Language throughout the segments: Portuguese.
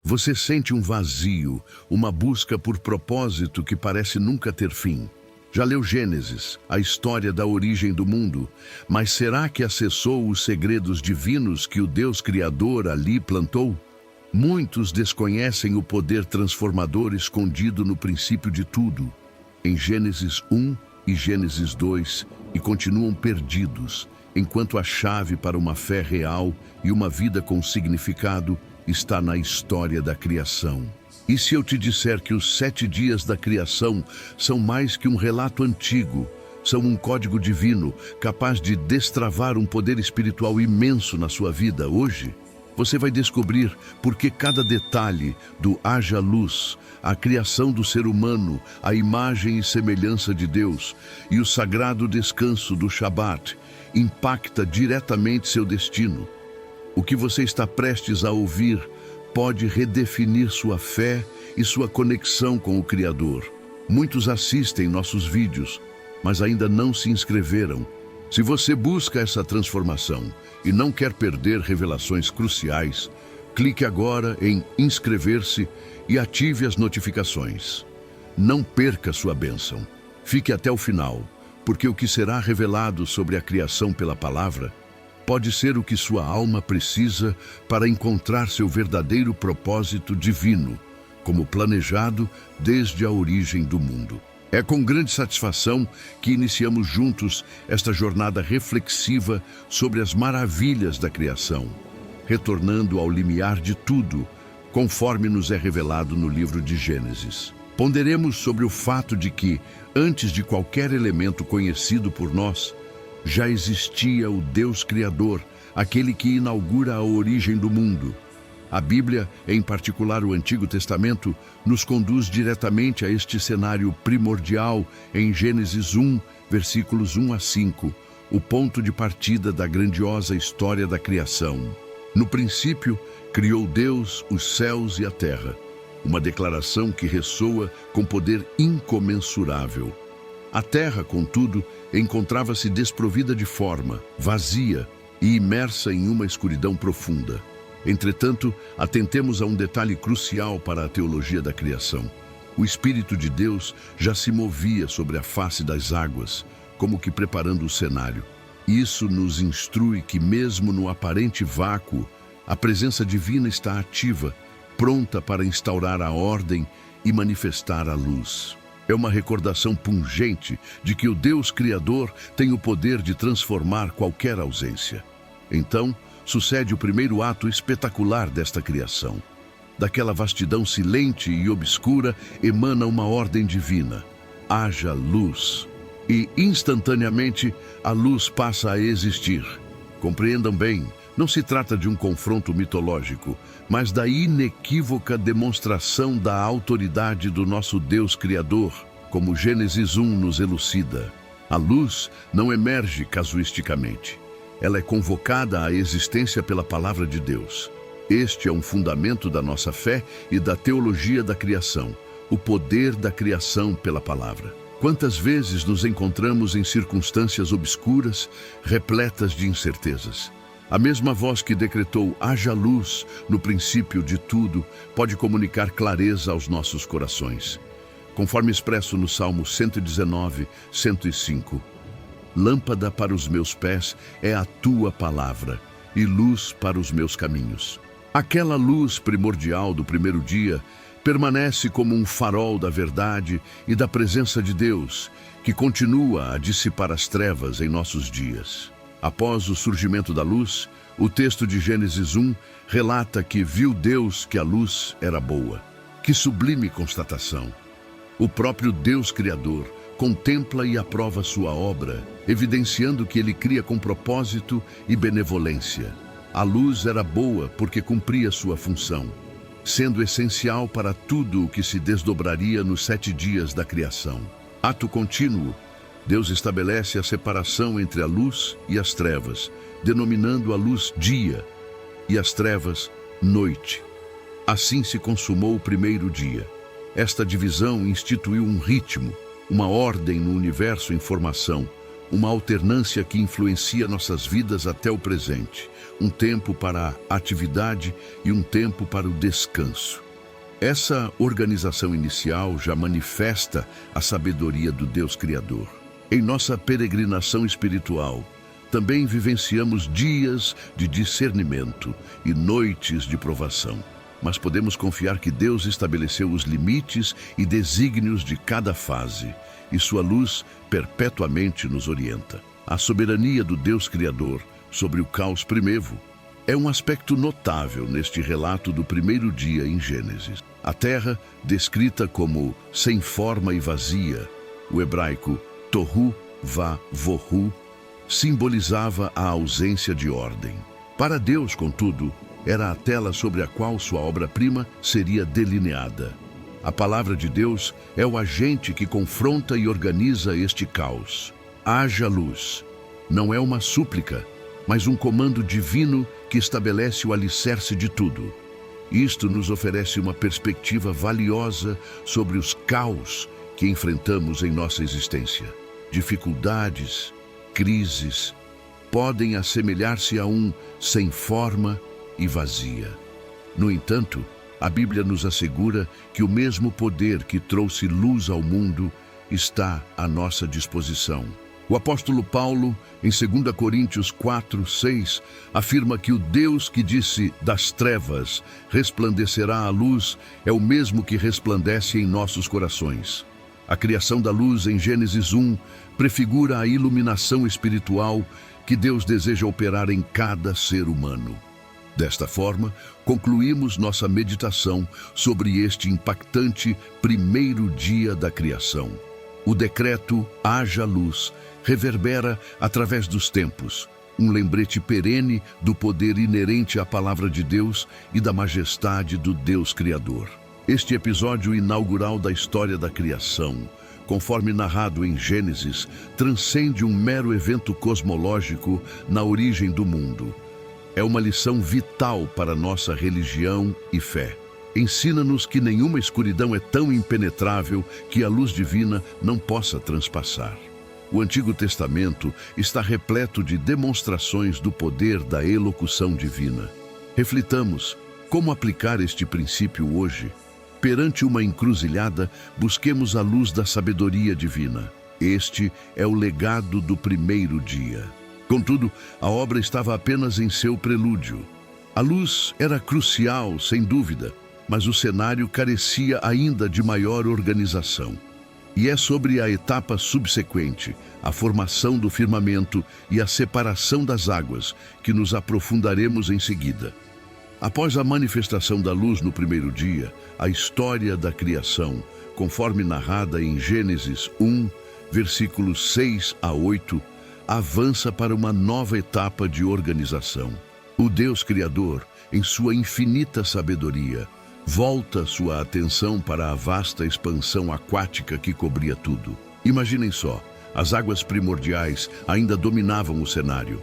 Você sente um vazio, uma busca por propósito que parece nunca ter fim. Já leu Gênesis, a história da origem do mundo, mas será que acessou os segredos divinos que o Deus Criador ali plantou? Muitos desconhecem o poder transformador escondido no princípio de tudo, em Gênesis 1 e Gênesis 2, e continuam perdidos, enquanto a chave para uma fé real e uma vida com significado está na história da criação. E se eu te disser que os 7 dias da criação são mais que um relato antigo, são um código divino capaz de destravar um poder espiritual imenso na sua vida hoje? Você vai descobrir por que cada detalhe do haja luz, a criação do ser humano, a imagem e semelhança de Deus e o sagrado descanso do Shabat impacta diretamente seu destino. O que você está prestes a ouvir pode redefinir sua fé e sua conexão com o Criador. Muitos assistem nossos vídeos, mas ainda não se inscreveram. Se você busca essa transformação e não quer perder revelações cruciais, clique agora em inscrever-se e ative as notificações. Não perca sua bênção. Fique até o final, porque o que será revelado sobre a criação pela palavra pode ser o que sua alma precisa para encontrar seu verdadeiro propósito divino, como planejado desde a origem do mundo. É com grande satisfação que iniciamos juntos esta jornada reflexiva sobre as maravilhas da criação, retornando ao limiar de tudo, conforme nos é revelado no livro de Gênesis. Ponderemos sobre o fato de que, antes de qualquer elemento conhecido por nós, já existia o Deus Criador, aquele que inaugura a origem do mundo. A Bíblia, em particular o Antigo Testamento, nos conduz diretamente a este cenário primordial em Gênesis 1, versículos 1 a 5, o ponto de partida da grandiosa história da criação. No princípio, criou Deus os céus e a terra, uma declaração que ressoa com poder incomensurável. A terra, contudo, encontrava-se desprovida de forma, vazia e imersa em uma escuridão profunda. Entretanto, atentemos a um detalhe crucial para a teologia da criação. O Espírito de Deus já se movia sobre a face das águas, como que preparando o cenário. Isso nos instrui que, mesmo no aparente vácuo, a presença divina está ativa, pronta para instaurar a ordem e manifestar a luz. É uma recordação pungente de que o Deus Criador tem o poder de transformar qualquer ausência. Então, sucede o primeiro ato espetacular desta criação. Daquela vastidão silente e obscura emana uma ordem divina. Haja luz. E, instantaneamente, a luz passa a existir. Compreendam bem, não se trata de um confronto mitológico, mas da inequívoca demonstração da autoridade do nosso Deus Criador, como Gênesis 1 nos elucida. A luz não emerge casuisticamente. Ela é convocada à existência pela palavra de Deus. Este é um fundamento da nossa fé e da teologia da criação, o poder da criação pela palavra. Quantas vezes nos encontramos em circunstâncias obscuras, repletas de incertezas? A mesma voz que decretou haja luz no princípio de tudo pode comunicar clareza aos nossos corações. Conforme expresso no Salmo 119, 105, lâmpada para os meus pés é a tua palavra e luz para os meus caminhos. Aquela luz primordial do primeiro dia permanece como um farol da verdade e da presença de Deus, que continua a dissipar as trevas em nossos dias. Após o surgimento da luz, o texto de Gênesis 1 relata que viu Deus que a luz era boa. Que sublime constatação! O próprio Deus Criador contempla e aprova sua obra, evidenciando que ele cria com propósito e benevolência. A luz era boa porque cumpria sua função, sendo essencial para tudo o que se desdobraria nos 7 dias da criação. Ato contínuo, Deus estabelece a separação entre a luz e as trevas, denominando a luz dia e as trevas noite. Assim se consumou o primeiro dia. Esta divisão instituiu um ritmo, uma ordem no universo em formação, uma alternância que influencia nossas vidas até o presente, um tempo para a atividade e um tempo para o descanso. Essa organização inicial já manifesta a sabedoria do Deus Criador. Em nossa peregrinação espiritual, também vivenciamos dias de discernimento e noites de provação. Mas podemos confiar que Deus estabeleceu os limites e desígnios de cada fase, e sua luz perpetuamente nos orienta. A soberania do Deus Criador sobre o caos primevo é um aspecto notável neste relato do primeiro dia em Gênesis. A terra, descrita como sem forma e vazia, o hebraico tohu va-vohu, simbolizava a ausência de ordem. Para Deus, contudo, era a tela sobre a qual sua obra-prima seria delineada. A palavra de Deus é o agente que confronta e organiza este caos. Haja luz. Não é uma súplica, mas um comando divino que estabelece o alicerce de tudo. Isto nos oferece uma perspectiva valiosa sobre os caos que enfrentamos em nossa existência. Dificuldades, crises, podem assemelhar-se a um sem forma e vazia. No entanto, a Bíblia nos assegura que o mesmo poder que trouxe luz ao mundo está à nossa disposição. O apóstolo Paulo, em 2 Coríntios 4:6, afirma que o Deus que disse das trevas resplandecerá a luz é o mesmo que resplandece em nossos corações. A criação da luz em Gênesis 1 prefigura a iluminação espiritual que Deus deseja operar em cada ser humano. Desta forma, concluímos nossa meditação sobre este impactante primeiro dia da criação. O decreto haja luz reverbera através dos tempos, um lembrete perene do poder inerente à palavra de Deus e da majestade do Deus Criador. Este episódio inaugural da história da criação, conforme narrado em Gênesis, transcende um mero evento cosmológico na origem do mundo. É uma lição vital para nossa religião e fé. Ensina-nos que nenhuma escuridão é tão impenetrável que a luz divina não possa transpassar. O Antigo Testamento está repleto de demonstrações do poder da elocução divina. Reflitamos como aplicar este princípio hoje. Perante uma encruzilhada, busquemos a luz da sabedoria divina. Este é o legado do primeiro dia. Contudo, a obra estava apenas em seu prelúdio. A luz era crucial, sem dúvida, mas o cenário carecia ainda de maior organização. E é sobre a etapa subsequente, a formação do firmamento e a separação das águas, que nos aprofundaremos em seguida. Após a manifestação da luz no primeiro dia, a história da criação, conforme narrada em Gênesis 1, versículos 6 a 8, avança para uma nova etapa de organização. O Deus Criador, em sua infinita sabedoria, volta sua atenção para a vasta expansão aquática que cobria tudo. Imaginem só, as águas primordiais ainda dominavam o cenário.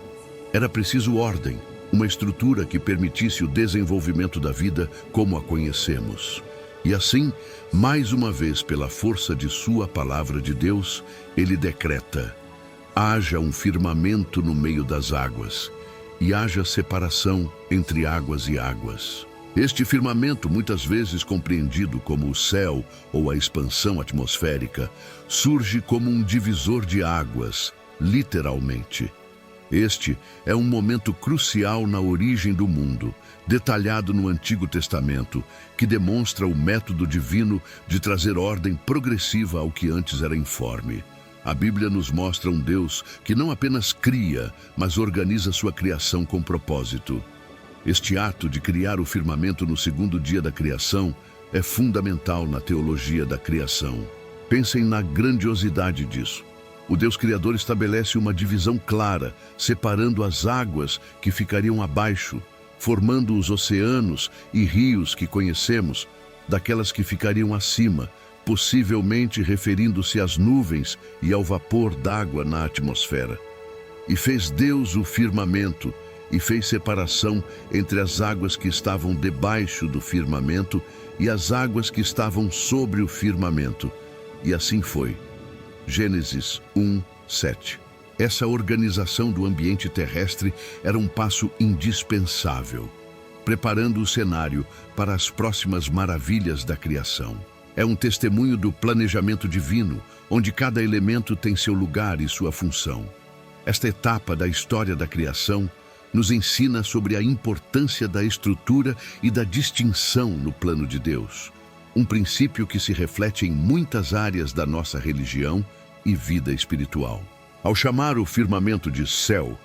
Era preciso ordem, uma estrutura que permitisse o desenvolvimento da vida como a conhecemos. E assim, mais uma vez, pela força de sua palavra de Deus, ele decreta: haja um firmamento no meio das águas, e haja separação entre águas e águas. Este firmamento, muitas vezes compreendido como o céu ou a expansão atmosférica, surge como um divisor de águas, literalmente. Este é um momento crucial na origem do mundo, detalhado no Antigo Testamento, que demonstra o método divino de trazer ordem progressiva ao que antes era informe. A Bíblia nos mostra um Deus que não apenas cria, mas organiza sua criação com propósito. Este ato de criar o firmamento no segundo dia da criação é fundamental na teologia da criação. Pensem na grandiosidade disso. O Deus Criador estabelece uma divisão clara, separando as águas que ficariam abaixo, formando os oceanos e rios que conhecemos, daquelas que ficariam acima, possivelmente referindo-se às nuvens e ao vapor d'água na atmosfera. E fez Deus o firmamento, e fez separação entre as águas que estavam debaixo do firmamento e as águas que estavam sobre o firmamento. E assim foi. Gênesis 1, 7. Essa organização do ambiente terrestre era um passo indispensável, preparando o cenário para as próximas maravilhas da criação. É um testemunho do planejamento divino, onde cada elemento tem seu lugar e sua função. Esta etapa da história da criação nos ensina sobre a importância da estrutura e da distinção no plano de Deus, um princípio que se reflete em muitas áreas da nossa religião e vida espiritual. Ao chamar o firmamento de céu,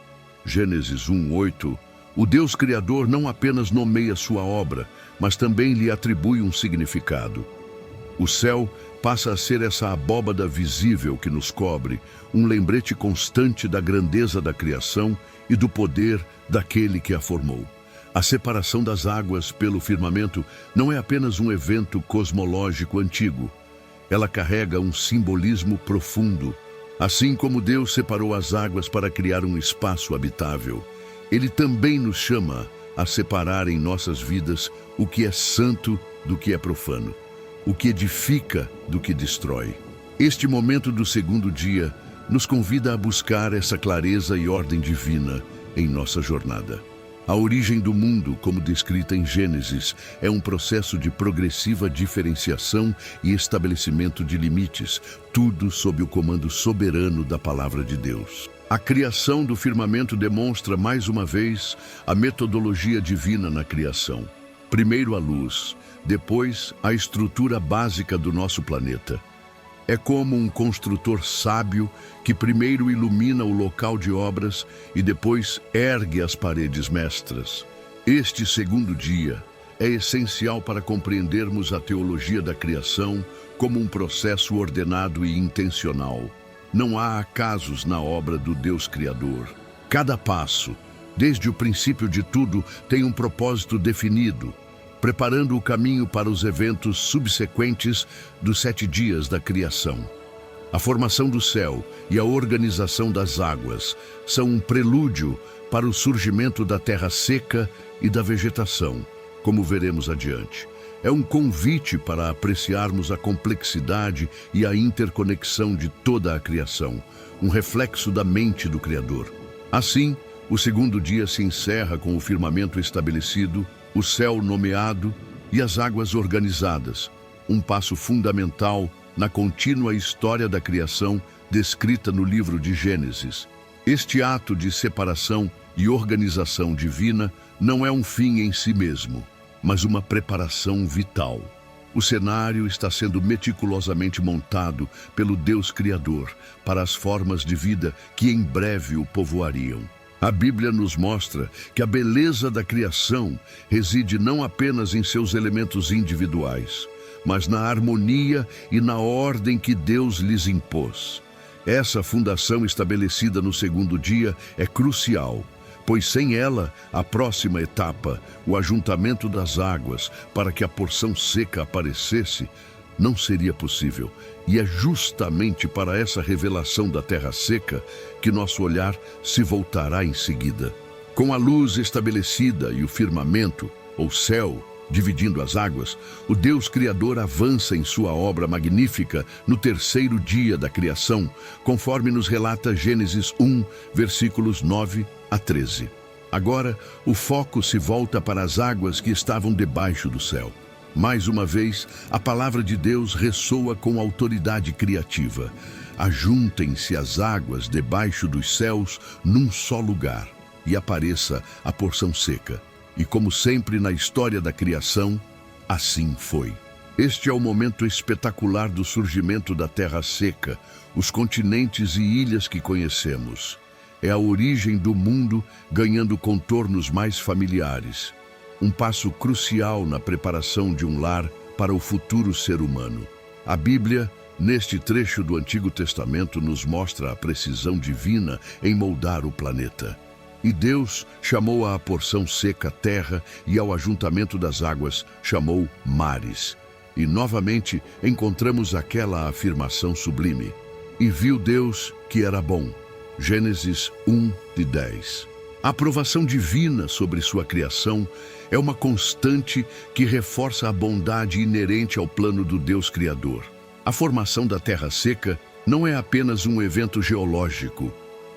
Gênesis 1:8, o Deus Criador não apenas nomeia sua obra, mas também lhe atribui um significado. O céu passa a ser essa abóbada visível que nos cobre, um lembrete constante da grandeza da criação e do poder daquele que a formou. A separação das águas pelo firmamento não é apenas um evento cosmológico antigo. Ela carrega um simbolismo profundo. Assim como Deus separou as águas para criar um espaço habitável, Ele também nos chama a separar em nossas vidas o que é santo do que é profano, o que edifica do que destrói. Este momento do segundo dia nos convida a buscar essa clareza e ordem divina em nossa jornada. A origem do mundo, como descrita em Gênesis, é um processo de progressiva diferenciação e estabelecimento de limites, tudo sob o comando soberano da Palavra de Deus. A criação do firmamento demonstra, mais uma vez, a metodologia divina na criação. Primeiro a luz, depois a estrutura básica do nosso planeta. É como um construtor sábio que primeiro ilumina o local de obras e depois ergue as paredes mestras. Este segundo dia é essencial para compreendermos a teologia da criação como um processo ordenado e intencional. Não há acasos na obra do Deus Criador. Cada passo, desde o princípio de tudo, tem um propósito definido, preparando o caminho para os eventos subsequentes dos 7 dias da criação. A formação do céu e a organização das águas são um prelúdio para o surgimento da terra seca e da vegetação, como veremos adiante. É um convite para apreciarmos a complexidade e a interconexão de toda a criação, um reflexo da mente do Criador. Assim, o segundo dia se encerra com o firmamento estabelecido, o céu nomeado e as águas organizadas, um passo fundamental na contínua história da criação descrita no livro de Gênesis. Este ato de separação e organização divina não é um fim em si mesmo, mas uma preparação vital. O cenário está sendo meticulosamente montado pelo Deus Criador para as formas de vida que em breve o povoariam. A Bíblia nos mostra que a beleza da criação reside não apenas em seus elementos individuais, mas na harmonia e na ordem que Deus lhes impôs. Essa fundação estabelecida no segundo dia é crucial, pois sem ela, a próxima etapa, o ajuntamento das águas para que a porção seca aparecesse, não seria possível. E é justamente para essa revelação da terra seca que nosso olhar se voltará em seguida. Com a luz estabelecida e o firmamento, ou céu, dividindo as águas, o Deus Criador avança em sua obra magnífica no terceiro dia da criação, conforme nos relata Gênesis 1, versículos 9 a 13. Agora, o foco se volta para as águas que estavam debaixo do céu. Mais uma vez, a palavra de Deus ressoa com autoridade criativa. Ajuntem-se as águas debaixo dos céus num só lugar, e apareça a porção seca. E como sempre na história da criação, assim foi. Este é o momento espetacular do surgimento da terra seca, os continentes e ilhas que conhecemos. É a origem do mundo ganhando contornos mais familiares. Um passo crucial na preparação de um lar para o futuro ser humano. A Bíblia, neste trecho do Antigo Testamento, nos mostra a precisão divina em moldar o planeta. E Deus chamou à porção seca terra e ao ajuntamento das águas chamou mares. E novamente encontramos aquela afirmação sublime. E viu Deus que era bom. Gênesis 1:10. A aprovação divina sobre sua criação é uma constante que reforça a bondade inerente ao plano do Deus Criador. A formação da terra seca não é apenas um evento geológico,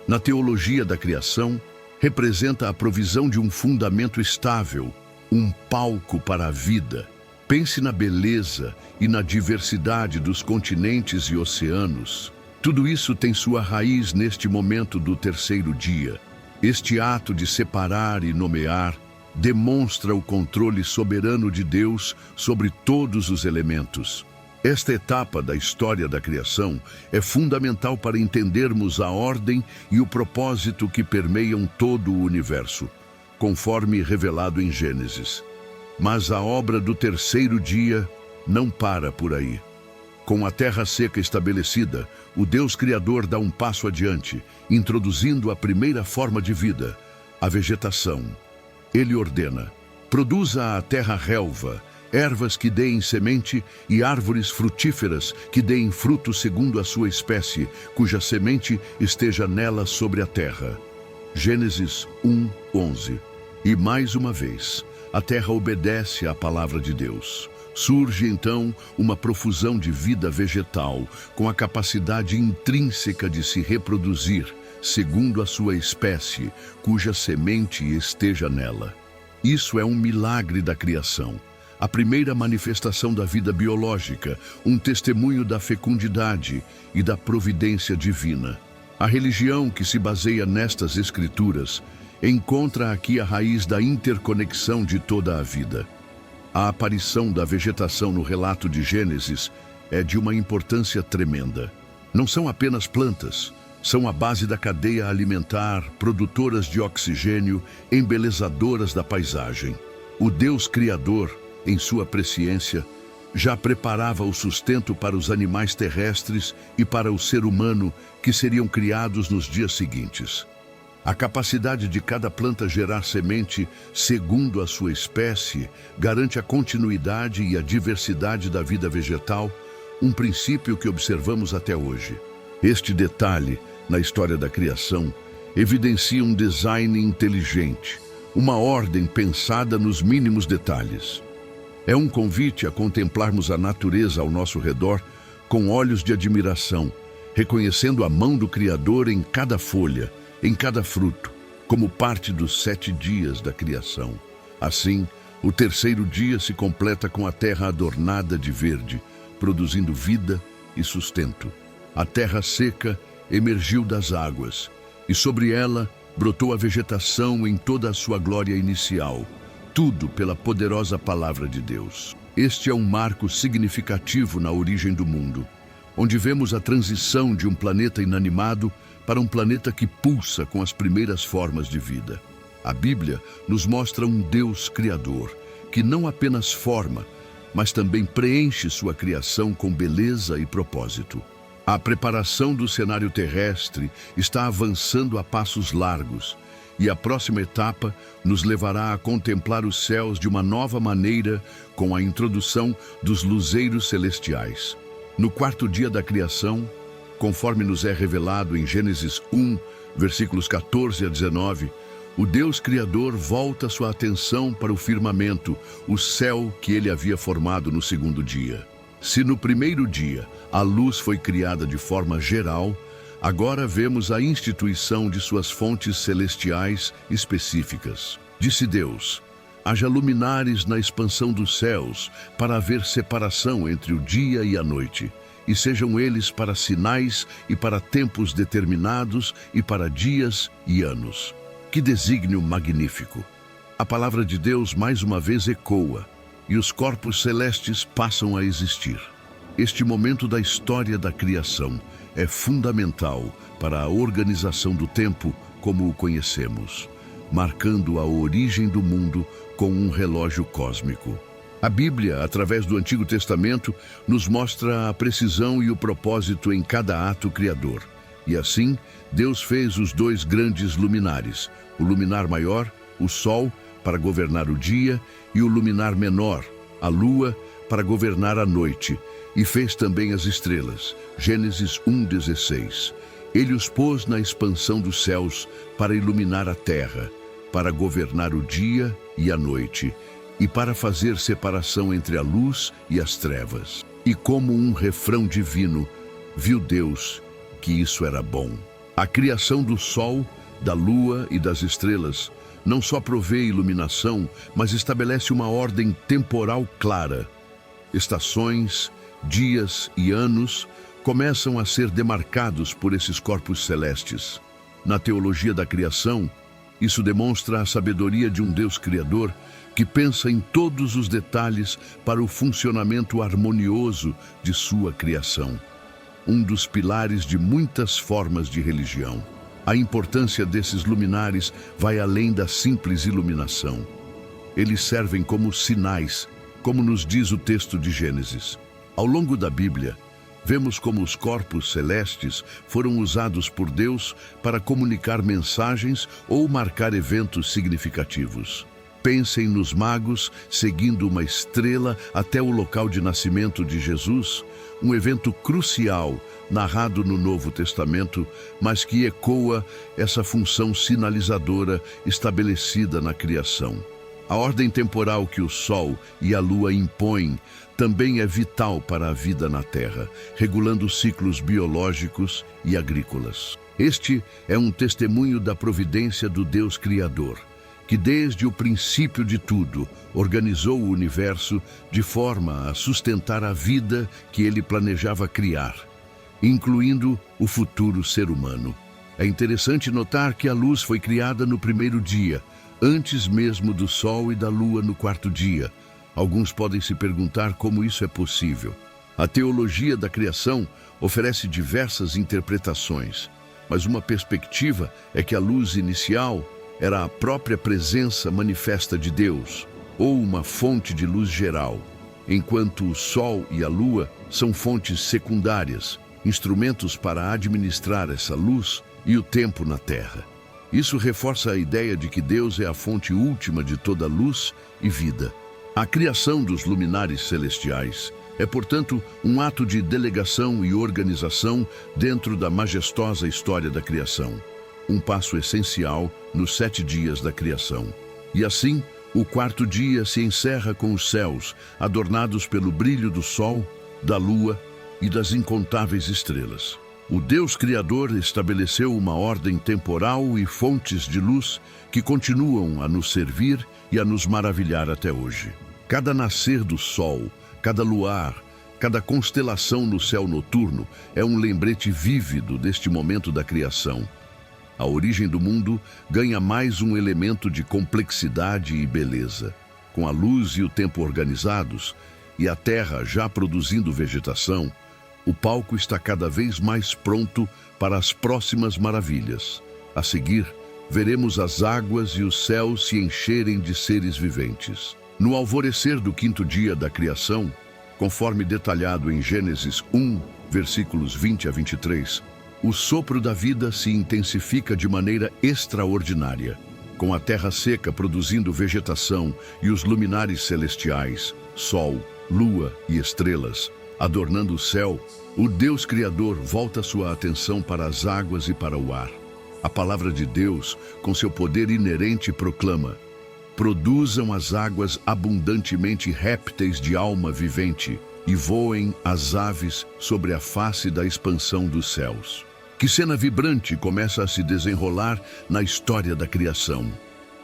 Na teologia da criação, representa a provisão de um fundamento estável, um palco para a vida. Pense na beleza e na diversidade dos continentes e oceanos. Tudo isso tem sua raiz neste momento do terceiro dia. Este ato de separar e nomear demonstra o controle soberano de Deus sobre todos os elementos. Esta etapa da história da criação é fundamental para entendermos a ordem e o propósito que permeiam todo o universo, conforme revelado em Gênesis. Mas a obra do terceiro dia não para por aí. Com a terra seca estabelecida, o Deus Criador dá um passo adiante, introduzindo a primeira forma de vida, a vegetação. Ele ordena: produza a terra relva, ervas que deem semente e árvores frutíferas que deem fruto segundo a sua espécie, cuja semente esteja nela sobre a terra. Gênesis 1:11. E mais uma vez, a terra obedece à palavra de Deus. Surge então uma profusão de vida vegetal, com a capacidade intrínseca de se reproduzir, segundo a sua espécie, cuja semente esteja nela. Isso é um milagre da criação, a primeira manifestação da vida biológica, um testemunho da fecundidade e da providência divina. A religião que se baseia nestas escrituras encontra aqui a raiz da interconexão de toda a vida. A aparição da vegetação no relato de Gênesis é de uma importância tremenda. Não são apenas plantas, são a base da cadeia alimentar, produtoras de oxigênio, embelezadoras da paisagem. O Deus Criador, em sua presciência, já preparava o sustento para os animais terrestres e para o ser humano que seriam criados nos dias seguintes. A capacidade de cada planta gerar semente segundo a sua espécie garante a continuidade e a diversidade da vida vegetal, um princípio que observamos até hoje. Este detalhe, na história da criação, evidencia um design inteligente, uma ordem pensada nos mínimos detalhes. É um convite a contemplarmos a natureza ao nosso redor com olhos de admiração, reconhecendo a mão do Criador em cada folha, em cada fruto, como parte dos 7 dias da criação. Assim, o terceiro dia se completa com a terra adornada de verde, produzindo vida e sustento. A terra seca emergiu das águas, e sobre ela brotou a vegetação em toda a sua glória inicial, tudo pela poderosa palavra de Deus. Este é um marco significativo na origem do mundo, onde vemos a transição de um planeta inanimado para um planeta que pulsa com as primeiras formas de vida. A Bíblia nos mostra um Deus Criador, que não apenas forma, mas também preenche sua criação com beleza e propósito. A preparação do cenário terrestre está avançando a passos largos, e a próxima etapa nos levará a contemplar os céus de uma nova maneira com a introdução dos luzeiros celestiais. No quarto dia da criação, conforme nos é revelado em Gênesis 1, versículos 14 a 19, o Deus Criador volta sua atenção para o firmamento, o céu que ele havia formado no segundo dia. Se no primeiro dia a luz foi criada de forma geral, agora vemos a instituição de suas fontes celestiais específicas. Disse Deus: haja luminares na expansão dos céus, para haver separação entre o dia e a noite, e sejam eles para sinais e para tempos determinados e para dias e anos. Que desígnio magnífico! A palavra de Deus mais uma vez ecoa, e os corpos celestes passam a existir. Este momento da história da criação é fundamental para a organização do tempo como o conhecemos, marcando a origem do mundo com um relógio cósmico. A Bíblia, através do Antigo Testamento, nos mostra a precisão e o propósito em cada ato criador. E assim, Deus fez os 2 grandes luminares, o luminar maior, o Sol, para governar o dia, e o luminar menor, a Lua, para governar a noite, e fez também as estrelas. Gênesis 1:16. Ele os pôs na expansão dos céus para iluminar a terra, para governar o dia e a noite, e para fazer separação entre a luz e as trevas. E como um refrão divino, viu Deus que isso era bom. A criação do Sol, da Lua e das estrelas não só provê iluminação, mas estabelece uma ordem temporal clara. Estações, dias e anos começam a ser demarcados por esses corpos celestes. Na teologia da criação, isso demonstra a sabedoria de um Deus criador que pensa em todos os detalhes para o funcionamento harmonioso de sua criação. Um dos pilares de muitas formas de religião. A importância desses luminares vai além da simples iluminação. Eles servem como sinais, como nos diz o texto de Gênesis. Ao longo da Bíblia, vemos como os corpos celestes foram usados por Deus para comunicar mensagens ou marcar eventos significativos. Pensem nos magos seguindo uma estrela até o local de nascimento de Jesus, um evento crucial narrado no Novo Testamento, mas que ecoa essa função sinalizadora estabelecida na criação. A ordem temporal que o Sol e a Lua impõem também é vital para a vida na Terra, regulando ciclos biológicos e agrícolas. Este é um testemunho da providência do Deus Criador, que desde o princípio de tudo organizou o universo de forma a sustentar a vida que ele planejava criar, incluindo o futuro ser humano. É interessante notar que a luz foi criada no primeiro dia, antes mesmo do Sol e da Lua no quarto dia. Alguns podem se perguntar como isso é possível. A teologia da criação oferece diversas interpretações, mas uma perspectiva é que a luz inicial era a própria presença manifesta de Deus, ou uma fonte de luz geral, enquanto o Sol e a Lua são fontes secundárias, instrumentos para administrar essa luz e o tempo na Terra. Isso reforça a ideia de que Deus é a fonte última de toda luz e vida. A criação dos luminares celestiais é, portanto, um ato de delegação e organização dentro da majestosa história da criação. Um passo essencial nos 7 dias da criação. E assim, o quarto dia se encerra com os céus, adornados pelo brilho do Sol, da Lua e das incontáveis estrelas. O Deus Criador estabeleceu uma ordem temporal e fontes de luz que continuam a nos servir e a nos maravilhar até hoje. Cada nascer do Sol, cada luar, cada constelação no céu noturno é um lembrete vívido deste momento da criação. A origem do mundo ganha mais um elemento de complexidade e beleza. Com a luz e o tempo organizados, e a terra já produzindo vegetação, o palco está cada vez mais pronto para as próximas maravilhas. A seguir, veremos as águas e os céus se encherem de seres viventes. No alvorecer do quinto dia da criação, conforme detalhado em Gênesis 1, versículos 20 a 23, o sopro da vida se intensifica de maneira extraordinária, com a terra seca produzindo vegetação e os luminares celestiais, Sol, Lua e estrelas, adornando o céu. O Deus Criador volta sua atenção para as águas e para o ar. A palavra de Deus, com seu poder inerente, proclama: produzam as águas abundantemente répteis de alma vivente e voem as aves sobre a face da expansão dos céus. Que cena vibrante começa a se desenrolar na história da criação.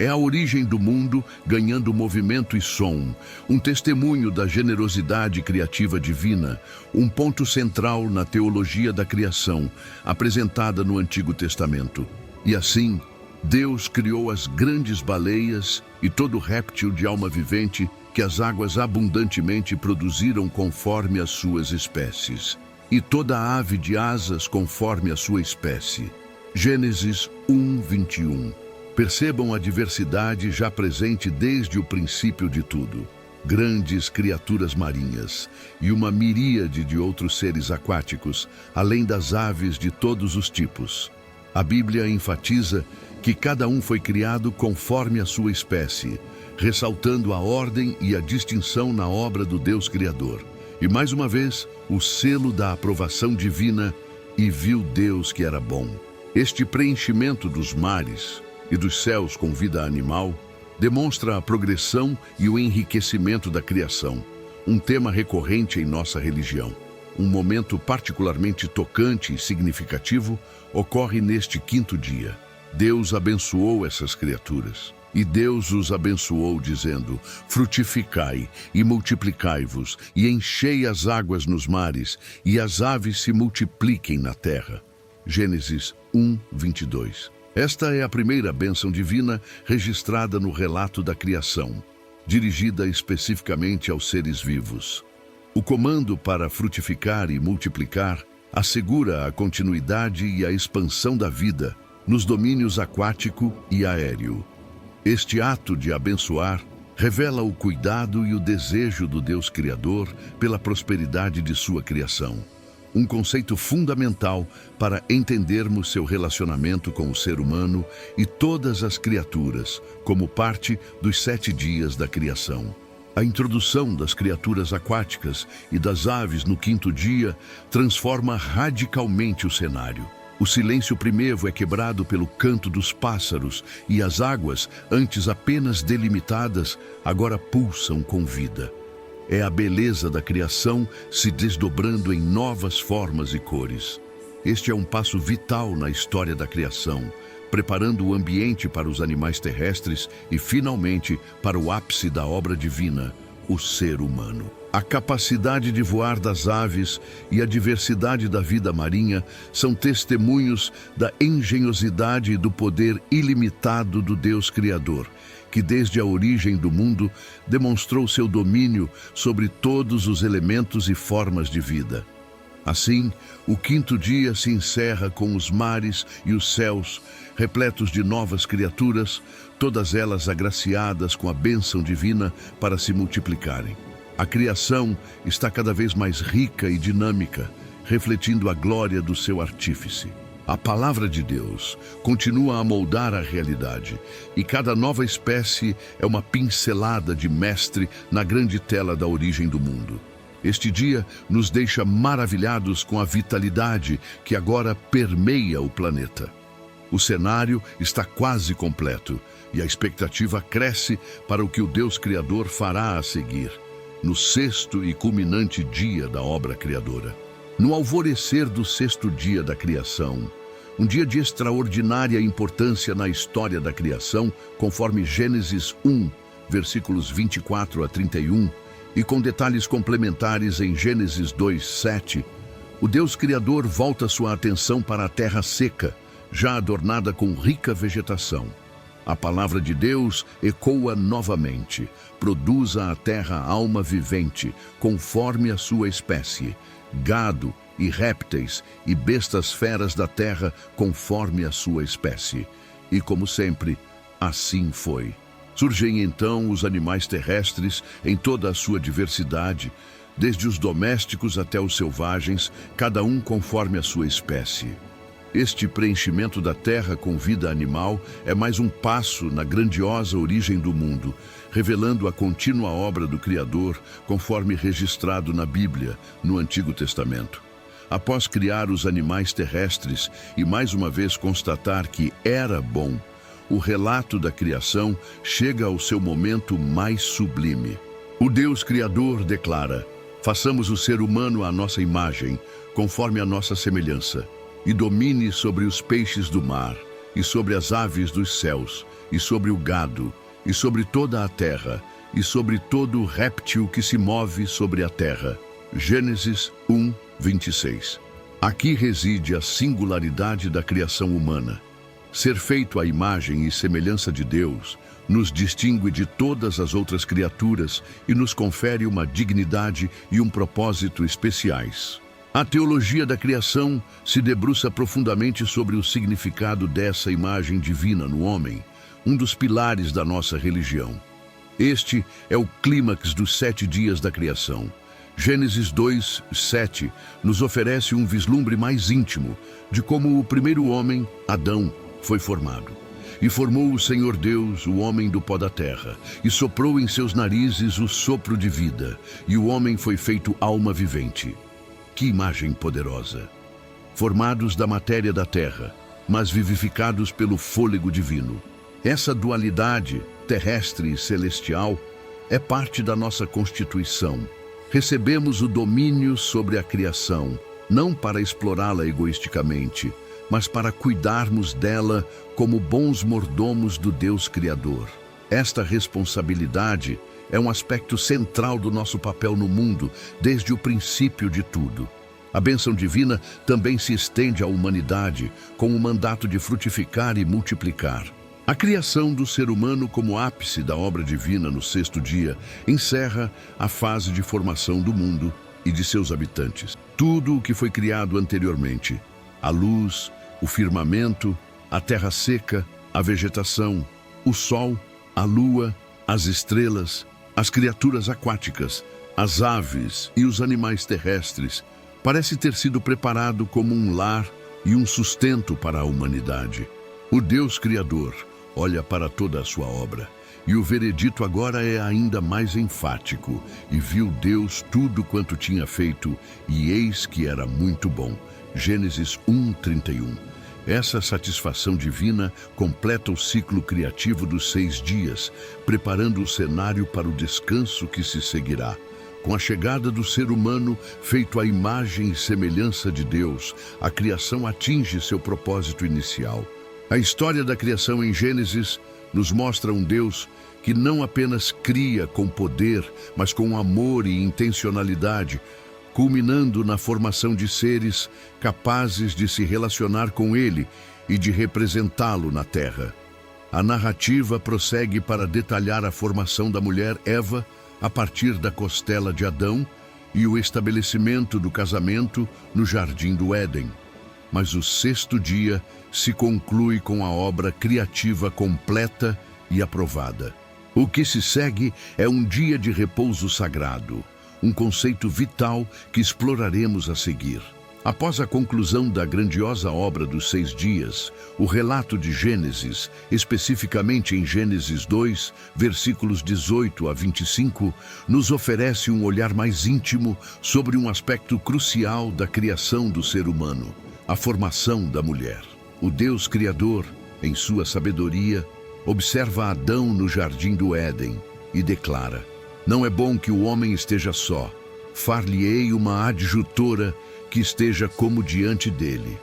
É a origem do mundo ganhando movimento e som, um testemunho da generosidade criativa divina, um ponto central na teologia da criação, apresentada no Antigo Testamento. E assim, Deus criou as grandes baleias e todo réptil de alma vivente que as águas abundantemente produziram conforme as suas espécies, e toda ave de asas conforme a sua espécie. Gênesis 1, 21. Percebam a diversidade já presente desde o princípio de tudo. Grandes criaturas marinhas e uma miríade de outros seres aquáticos, além das aves de todos os tipos. A Bíblia enfatiza que cada um foi criado conforme a sua espécie, ressaltando a ordem e a distinção na obra do Deus Criador. E mais uma vez, o selo da aprovação divina, e viu Deus que era bom. Este preenchimento dos mares e dos céus com vida animal demonstra a progressão e o enriquecimento da criação, um tema recorrente em nossa religião. um momento particularmente tocante e significativo, ocorre neste quinto dia. Deus abençoou essas criaturas. E Deus os abençoou, dizendo: frutificai e multiplicai-vos, e enchei as águas nos mares, e as aves se multipliquem na terra. Gênesis 1, 22. Esta é a primeira bênção divina registrada no relato da criação, dirigida especificamente aos seres vivos. O comando para frutificar e multiplicar assegura a continuidade e a expansão da vida nos domínios aquático e aéreo. Este ato de abençoar revela o cuidado e o desejo do Deus Criador pela prosperidade de sua criação, um conceito fundamental para entendermos seu relacionamento com o ser humano e todas as criaturas, como parte dos 7 dias da criação. A introdução das criaturas aquáticas e das aves no quinto dia transforma radicalmente o cenário. O silêncio primevo é quebrado pelo canto dos pássaros e as águas, antes apenas delimitadas, agora pulsam com vida. É a beleza da criação se desdobrando em novas formas e cores. Este é um passo vital na história da criação, preparando o ambiente para os animais terrestres e, finalmente, para o ápice da obra divina, o ser humano. A capacidade de voar das aves e a diversidade da vida marinha são testemunhos da engenhosidade e do poder ilimitado do Deus Criador, que desde a origem do mundo demonstrou seu domínio sobre todos os elementos e formas de vida. Assim, o quinto dia se encerra com os mares e os céus, repletos de novas criaturas, todas elas agraciadas com a bênção divina para se multiplicarem. A criação está cada vez mais rica e dinâmica, refletindo a glória do seu artífice. A palavra de Deus continua a moldar a realidade, e cada nova espécie é uma pincelada de mestre na grande tela da origem do mundo. Este dia nos deixa maravilhados com a vitalidade que agora permeia o planeta. O cenário está quase completo, e a expectativa cresce para o que o Deus Criador fará a seguir, no sexto e culminante dia da obra criadora. No alvorecer do sexto dia da criação, um dia de extraordinária importância na história da criação, conforme Gênesis 1, versículos 24 a 31, e com detalhes complementares em Gênesis 2, 7, o Deus Criador volta sua atenção para a terra seca, já adornada com rica vegetação. A palavra de Deus ecoa novamente: produza a terra alma vivente, conforme a sua espécie, gado e répteis e bestas feras da terra, conforme a sua espécie. E como sempre, assim foi. Surgem então os animais terrestres em toda a sua diversidade, desde os domésticos até os selvagens, cada um conforme a sua espécie. Este preenchimento da terra com vida animal é mais um passo na grandiosa origem do mundo, revelando a contínua obra do Criador, conforme registrado na Bíblia, no Antigo Testamento. Após criar os animais terrestres e mais uma vez constatar que era bom, o relato da criação chega ao seu momento mais sublime. O Deus Criador declara: façamos o ser humano à nossa imagem, conforme a nossa semelhança, e domine sobre os peixes do mar, e sobre as aves dos céus, e sobre o gado, e sobre toda a terra, e sobre todo réptil que se move sobre a terra. Gênesis 1, 26. Aqui reside a singularidade da criação humana. Ser feito à imagem e semelhança de Deus nos distingue de todas as outras criaturas e nos confere uma dignidade e um propósito especiais. A teologia da criação se debruça profundamente sobre o significado dessa imagem divina no homem, um dos pilares da nossa religião. Este é o clímax dos 7 dias da criação. Gênesis 2, 7 nos oferece um vislumbre mais íntimo de como o primeiro homem, Adão, foi formado. E formou o Senhor Deus o homem do pó da terra, e soprou em seus narizes o sopro de vida, e o homem foi feito alma vivente. Que imagem poderosa! Formados da matéria da terra, mas vivificados pelo fôlego divino. Essa dualidade, terrestre e celestial, é parte da nossa constituição, Recebemos o domínio sobre a criação, não para explorá-la egoisticamente, mas para cuidarmos dela como bons mordomos do Deus Criador. Esta responsabilidade é um aspecto central do nosso papel no mundo, desde o princípio de tudo. A bênção divina também se estende à humanidade, com o mandato de frutificar e multiplicar. A criação do ser humano como ápice da obra divina no sexto dia encerra a fase de formação do mundo e de seus habitantes. Tudo o que foi criado anteriormente, a luz, o firmamento, a terra seca, a vegetação, o sol, a lua, as estrelas, as criaturas aquáticas, as aves e os animais terrestres, parece ter sido preparado como um lar e um sustento para a humanidade. O Deus Criador olha para toda a sua obra, e o veredito agora é ainda mais enfático. E viu Deus tudo quanto tinha feito, e eis que era muito bom. Gênesis 1:31. Essa satisfação divina completa o ciclo criativo dos 6 dias, preparando o cenário para o descanso que se seguirá. Com a chegada do ser humano, feito à imagem e semelhança de Deus, a criação atinge seu propósito inicial. A história da criação em Gênesis nos mostra um Deus que não apenas cria com poder, mas com amor e intencionalidade, culminando na formação de seres capazes de se relacionar com Ele e de representá-lo na Terra. A narrativa prossegue para detalhar a formação da mulher Eva a partir da costela de Adão e o estabelecimento do casamento no Jardim do Éden. Mas o sexto dia se conclui com a obra criativa completa e aprovada. O que se segue é um dia de repouso sagrado, um conceito vital que exploraremos a seguir. Após a conclusão da grandiosa obra dos 6 dias, o relato de Gênesis, especificamente em Gênesis 2, versículos 18 a 25, nos oferece um olhar mais íntimo sobre um aspecto crucial da criação do ser humano: a formação da mulher. O Deus Criador, em sua sabedoria, observa Adão no Jardim do Éden e declara: não é bom que o homem esteja só. Far-lhe-ei uma adjutora que esteja como diante dele.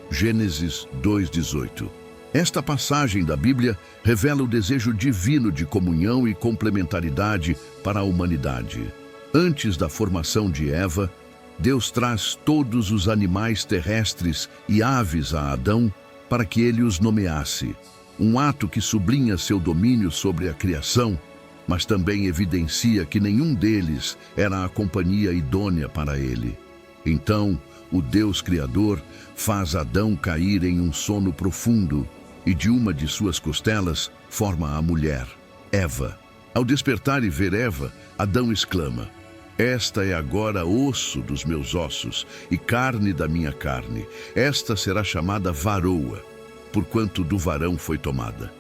Gênesis 2:18. Esta passagem da Bíblia revela o desejo divino de comunhão e complementaridade para a humanidade. Antes da formação de Eva, Deus traz todos os animais terrestres e aves a Adão para que ele os nomeasse. Um ato que sublinha seu domínio sobre a criação, mas também evidencia que nenhum deles era a companhia idônea para ele. Então, o Deus Criador faz Adão cair em um sono profundo e de uma de suas costelas forma a mulher, Eva. Ao despertar e ver Eva, Adão exclama: esta é agora osso dos meus ossos e carne da minha carne. Esta será chamada varoa, porquanto do varão foi tomada.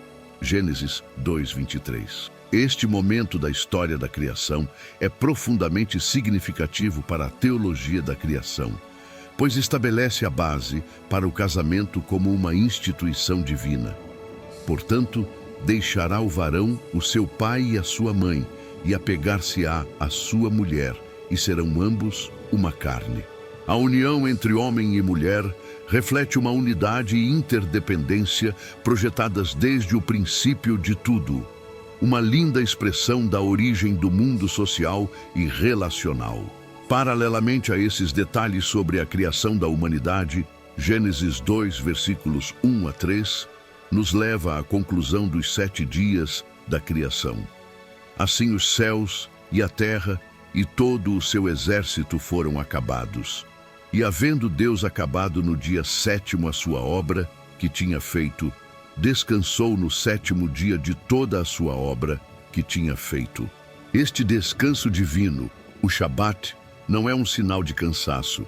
Gênesis 2:23. Este momento da história da criação é profundamente significativo para a teologia da criação, pois estabelece a base para o casamento como uma instituição divina. Portanto, deixará o varão o seu pai e a sua mãe, e apegar-se-á à sua mulher, e serão ambos uma carne. A união entre homem e mulher reflete uma unidade e interdependência projetadas desde o princípio de tudo. Uma linda expressão da origem do mundo social e relacional. Paralelamente a esses detalhes sobre a criação da humanidade, Gênesis 2, versículos 1 a 3, nos leva à conclusão dos 7 dias da criação. Assim os céus e a terra e todo o seu exército foram acabados. E havendo Deus acabado no dia 7º a sua obra que tinha feito, descansou no 7º dia de toda a sua obra que tinha feito. Este descanso divino, o Shabat, não é um sinal de cansaço,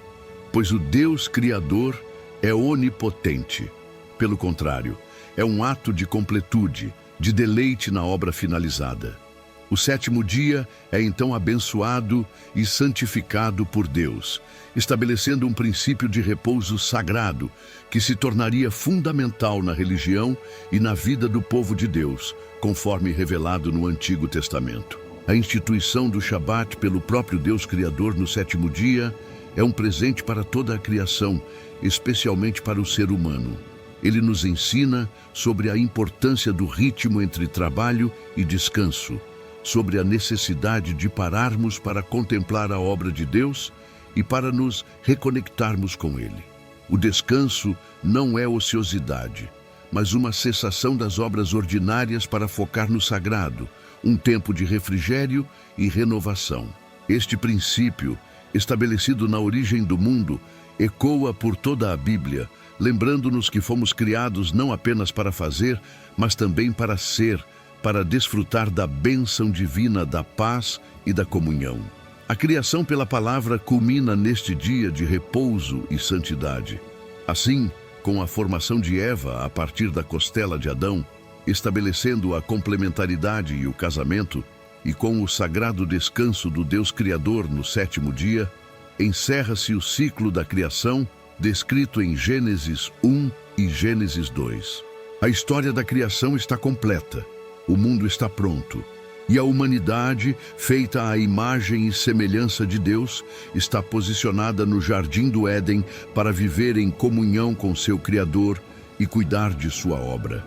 pois o Deus Criador é onipotente. Pelo contrário, é um ato de completude, de deleite na obra finalizada. O 7º dia é então abençoado e santificado por Deus, estabelecendo um princípio de repouso sagrado que se tornaria fundamental na religião e na vida do povo de Deus, conforme revelado no Antigo Testamento. A instituição do Shabat pelo próprio Deus Criador no sétimo dia é um presente para toda a criação, especialmente para o ser humano. Ele nos ensina sobre a importância do ritmo entre trabalho e descanso, sobre a necessidade de pararmos para contemplar a obra de Deus e para nos reconectarmos com Ele. O descanso não é ociosidade, mas uma cessação das obras ordinárias para focar no sagrado, um tempo de refrigério e renovação. Este princípio, estabelecido na origem do mundo, ecoa por toda a Bíblia, lembrando-nos que fomos criados não apenas para fazer, mas também para ser, para desfrutar da bênção divina da paz e da comunhão. A criação pela palavra culmina neste dia de repouso e santidade. Assim, com a formação de Eva a partir da costela de Adão, estabelecendo a complementaridade e o casamento, e com o sagrado descanso do Deus Criador no sétimo dia, encerra-se o ciclo da criação descrito em Gênesis 1 e Gênesis 2. A história da criação está completa, o mundo está pronto, e a humanidade, feita à imagem e semelhança de Deus, está posicionada no Jardim do Éden para viver em comunhão com seu Criador e cuidar de sua obra.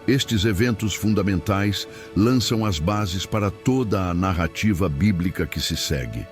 Estes eventos fundamentais lançam as bases para toda a narrativa bíblica que se segue.